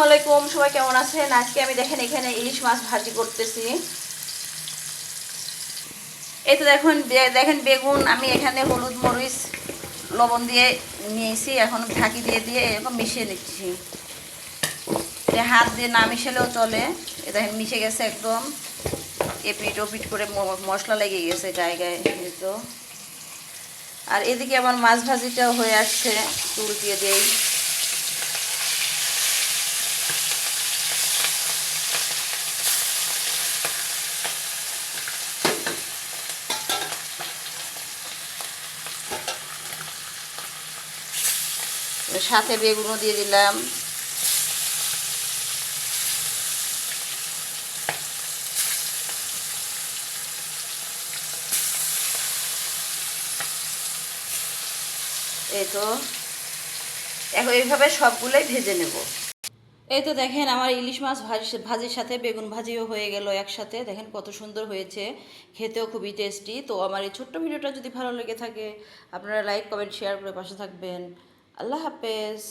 আলাইকুম, সবাই কেমন আছেন? আজকে আমি দেখেন এখানে ইলিশ মাছ ভাজি করতেছি। এই তো দেখেন বেগুন আমি এখানে হলুদ মরিচ লবণ দিয়ে নিয়েছি, এখন ঢাকি দিয়ে দিয়ে এরকম মিশিয়ে নিচ্ছি। এটা হাত দিয়ে না মিশালেও চলে। এ দেখেন মিশে গেছে একদম, এপিট ওপিট করে মশলা লেগে গেছে গায়ে গায়ে। এই তো, আর এদিকে আমার মাছ ভাজিটাও হয়ে আসছে, চুল দিয়ে দিই। সাথে বেগুনও দিয়ে দিলাম। এই তো এখন এইভাবে সবগুলোই ভেজে নেব। এই তো দেখেন আমার ইলিশ মাছ ভাজির সাথে বেগুন ভাজিও হয়ে গেল একসাথে। দেখেন কত সুন্দর হয়েছে, খেতেও খুবই টেস্টি। তো আমার এই ছোট্ট ভিডিওটা যদি ভালো লেগে থাকে, আপনারা লাইক কমেন্ট শেয়ার করে পাশে থাকবেন। আল্লাহ হাফেজ।